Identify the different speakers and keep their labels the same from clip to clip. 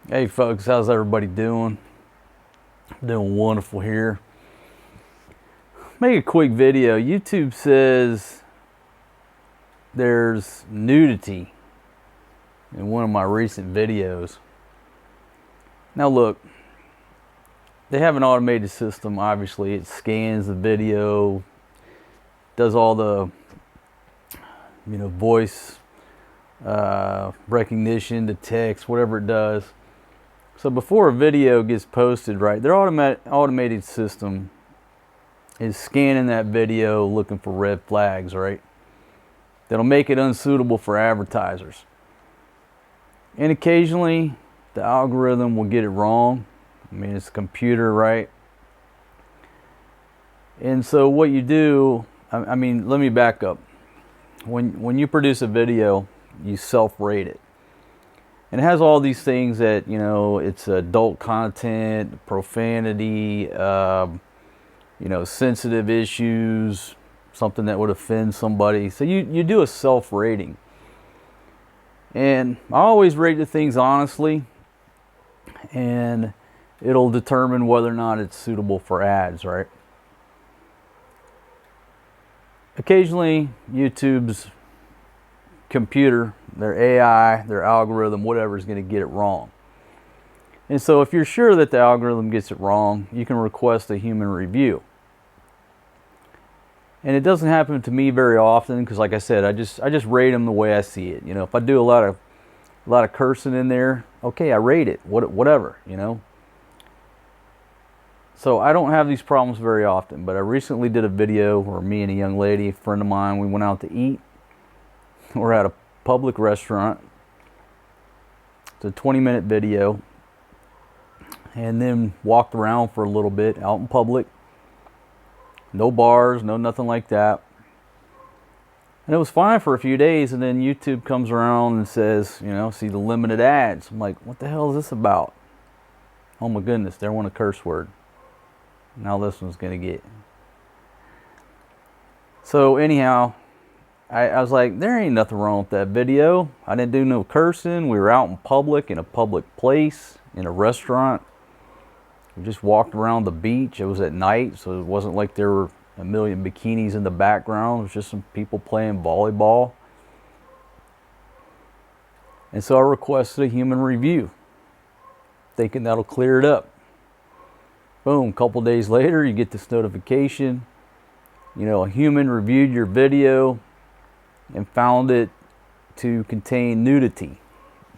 Speaker 1: Hey folks, how's everybody doing? I'm doing wonderful here. Make a quick video. YouTube says there's nudity in one of my recent videos. Now look, they have an automated system. Obviously it scans the video, does all the voice recognition, the text, whatever it does. So before a video gets posted, right, their automated system is scanning that video looking for red flags, right? That'll make it unsuitable for advertisers. And occasionally the algorithm will get it wrong. I mean, it's a computer, right? And so what you do, I mean, let me back up. When you produce a video, you self-rate it. And it has all these things that, it's adult content, profanity, sensitive issues, something that would offend somebody. So you do a self-rating. And I always rate the things honestly, and it'll determine whether or not it's suitable for ads, right? Occasionally, YouTube's computer, their AI, their algorithm, whatever, is going to get it wrong. And so if you're sure that the algorithm gets it wrong, you can request a human review. And it doesn't happen to me very often because, like I said, I just rate them the way I see it. If I do a lot of cursing in there, okay, I rate it, whatever, So I don't have these problems very often, but I recently did a video where me and a young lady, a friend of mine, we went out to eat. We're at a public restaurant. It's a 20-minute video. And then walked around for a little bit out in public. No bars, no nothing like that. And it was fine for a few days, and then YouTube comes around and says, see the limited ads. I'm like, what the hell is this about? Oh my goodness, there went a curse word. Now this one's gonna get. So anyhow, I was like, there ain't nothing wrong with that video. I didn't do no cursing. We were out in public, in a public place, in a restaurant. We just walked around the beach. It was at night, so it wasn't like there were a million bikinis in the background. It was just some people playing volleyball. And so I requested a human review, thinking that'll clear it up. Boom, a couple days later, you get this notification. A human reviewed your video and found it to contain nudity.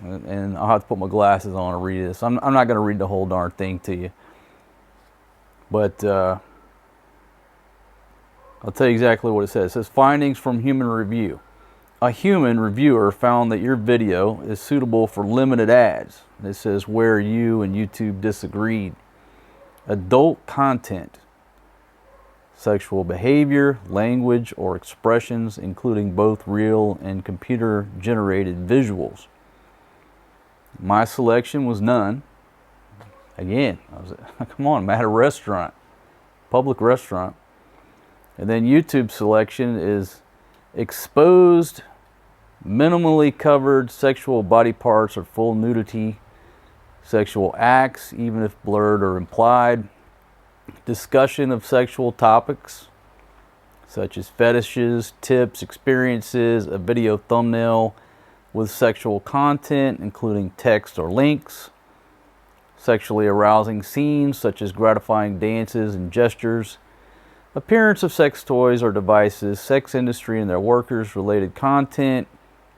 Speaker 1: And I'll have to put my glasses on and read this. I'm not going to read the whole darn thing to you. But I'll tell you exactly what it says. It says, findings from human review. A human reviewer found that your video is suitable for limited ads. It says where you and YouTube disagreed. Adult content. Sexual behavior, language, or expressions, including both real and computer-generated visuals. My selection was none. Again, come on, I'm at a restaurant, public restaurant. And then YouTube's selection is exposed, minimally covered sexual body parts or full nudity, sexual acts, even if blurred or implied, discussion of sexual topics such as fetishes, tips, experiences, a video thumbnail with sexual content including text or links, sexually arousing scenes such as gratifying dances and gestures, appearance of sex toys or devices, sex industry and their workers related content,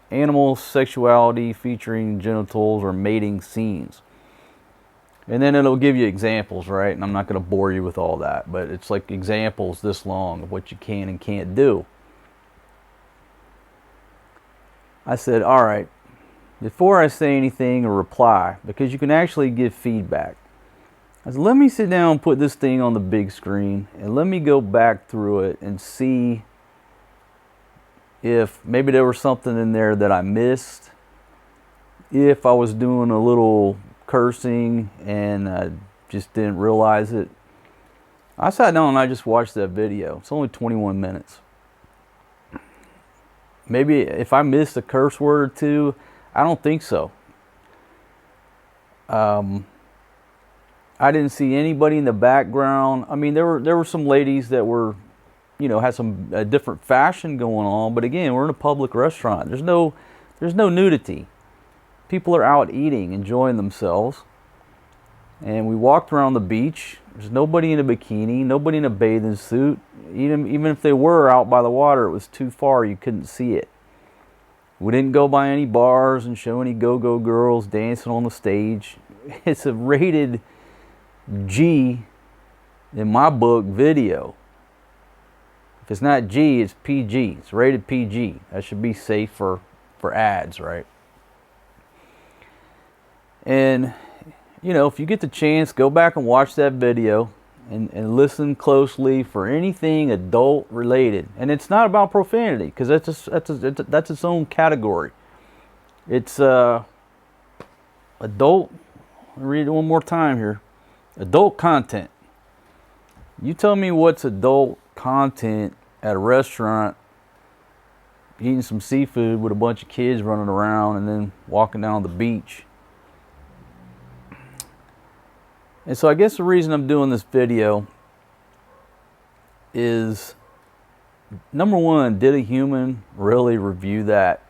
Speaker 1: animal sexuality featuring genitals or mating scenes. And then it'll give you examples, right? And I'm not going to bore you with all that, but it's like examples this long of what you can and can't do. I said, all right, before I say anything or reply, because you can actually give feedback, I said, let me sit down and put this thing on the big screen and let me go back through it and see if maybe there was something in there that I missed, if I was doing a little cursing and I just didn't realize it. I sat down and I just watched that video. It's only 21 minutes. Maybe if I missed a curse word or two, I don't think so. I didn't see anybody in the background. I mean, there were some ladies that were, you know, had some different fashion going on. But again, we're in a public restaurant. There's no nudity. People are out eating, enjoying themselves. And we walked around the beach. There's nobody in a bikini, nobody in a bathing suit. Even if they were out by the water, it was too far. You couldn't see it. We didn't go by any bars and show any go-go girls dancing on the stage. It's a rated G, in my book, video. If it's not G, it's PG. It's rated PG. That should be safe for ads, right? And, you know, if you get the chance, go back and watch that video and listen closely for anything adult related. And it's not about profanity, because that's its own category. It's adult. I'll read it one more time here. Adult content. You tell me what's adult content at a restaurant, eating some seafood with a bunch of kids running around and then walking down the beach. And so I guess the reason I'm doing this video is, number one, did a human really review that?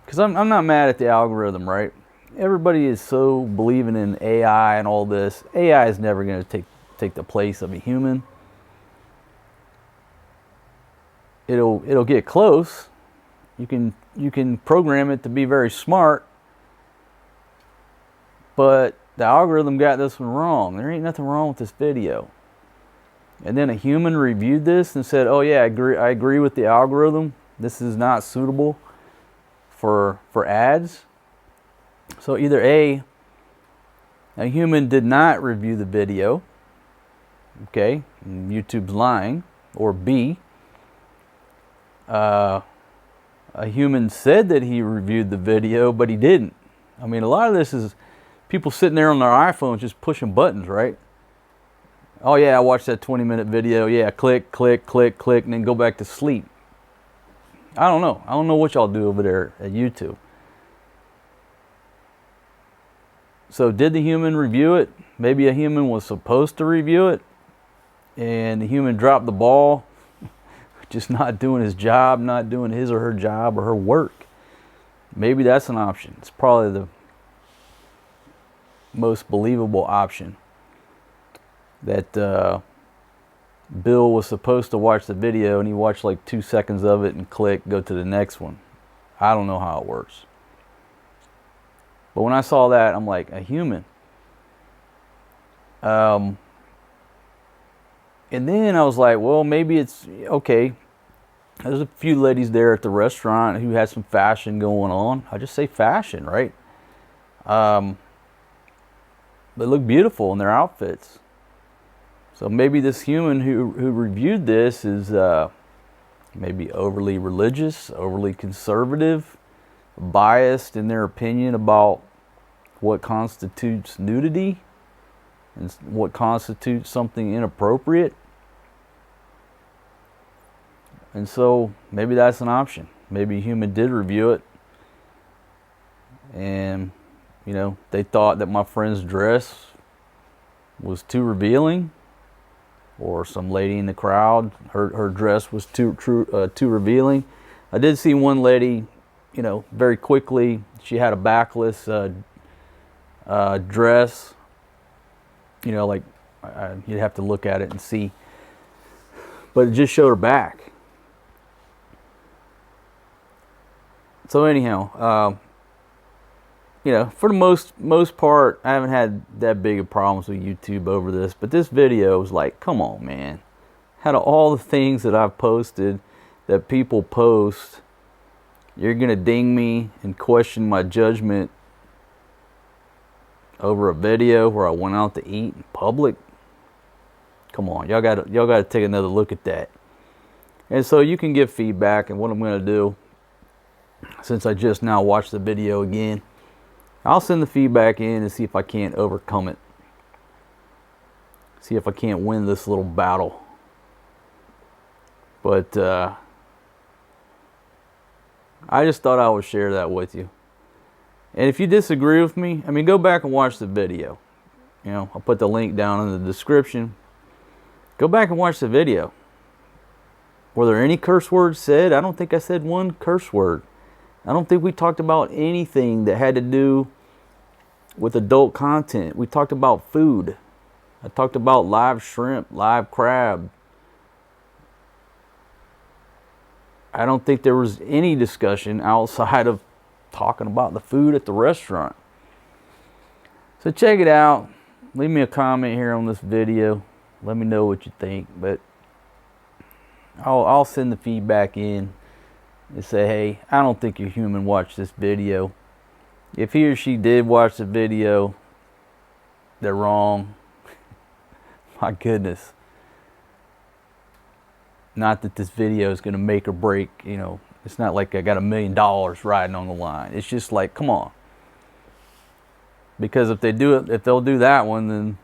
Speaker 1: Because I'm not mad at the algorithm, right? Everybody is so believing in AI and all this. AI is never going to take the place of a human. It'll get close. You can program it to be very smart, but the algorithm got this one wrong. There ain't nothing wrong with this video. And then a human reviewed this and said, "Oh yeah, I agree with the algorithm. This is not suitable for ads." So either A human did not review the video, okay, YouTube's lying, or B, a human said that he reviewed the video, but he didn't. I mean, a lot of this is people sitting there on their iPhones just pushing buttons, right? Oh yeah, I watched that 20-minute video. Yeah, click, click, click, click, and then go back to sleep. I don't know. I don't know what y'all do over there at YouTube. So did the human review it? Maybe a human was supposed to review it, and the human dropped the ball, just not doing his job, not doing his or her job or her work. Maybe that's an option. It's probably the most believable option, that Bill was supposed to watch the video and he watched like 2 seconds of it and click, go to the next one. I don't know how it works. But when I saw that, I'm like, a human. And then I was like, well, maybe it's okay. There's a few ladies there at the restaurant who had some fashion going on. I just say fashion, right? They look beautiful in their outfits. So maybe this human who reviewed this is maybe overly religious, overly conservative, biased in their opinion about what constitutes nudity and what constitutes something inappropriate. And so maybe that's an option. Maybe a human did review it, and you know, they thought that my friend's dress was too revealing, or some lady in the crowd, her dress was too revealing. I did see one lady, you know, very quickly, she had a backless dress. You know, like you'd have to look at it and see, but it just showed her back. So anyhow, you know, for the most part, I haven't had that big of problems with YouTube over this. But this video was like, come on, man. Out of all the things that I've posted that people post, you're gonna ding me and question my judgment over a video where I went out to eat in public? Come on, y'all gotta take another look at that. And so you can give feedback, and what I'm gonna do, since I just now watched the video again, I'll send the feedback in and see if I can't overcome it. See if I can't win this little battle. But I just thought I would share that with you. And if you disagree with me, I mean, go back and watch the video. You know, I'll put the link down in the description. Go back and watch the video. Were there any curse words said? I don't think I said one curse word. I don't think we talked about anything that had to do with adult content. We talked about food. I talked about live shrimp, live crab. I don't think there was any discussion outside of talking about the food at the restaurant. So check it out. Leave me a comment here on this video. Let me know what you think. But I'll send the feedback in and say, hey, I don't think your human watched this video. If he or she did watch the video, they're wrong. My goodness. Not that this video is going to make or break, you know. It's not like I got $1 million riding on the line. It's just like, come on. Because if they'll do that one, then,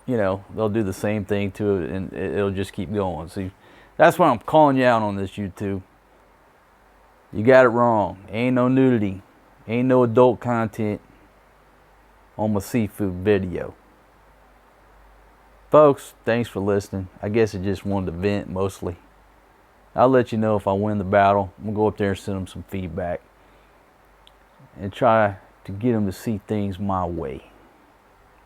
Speaker 1: you know, they'll do the same thing to it, and it'll just keep going. See, that's why I'm calling you out on this, YouTube. You got it wrong. Ain't no nudity. Ain't no adult content on my seafood video. Folks, thanks for listening. I guess I just wanted to vent mostly. I'll let you know if I win the battle. I'm going to go up there and send them some feedback and try to get them to see things my way.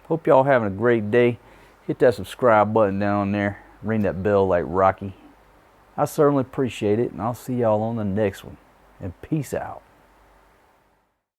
Speaker 1: Hope y'all having a great day. Hit that subscribe button down there. Ring that bell like Rocky. I certainly appreciate it, and I'll see y'all on the next one. And peace out.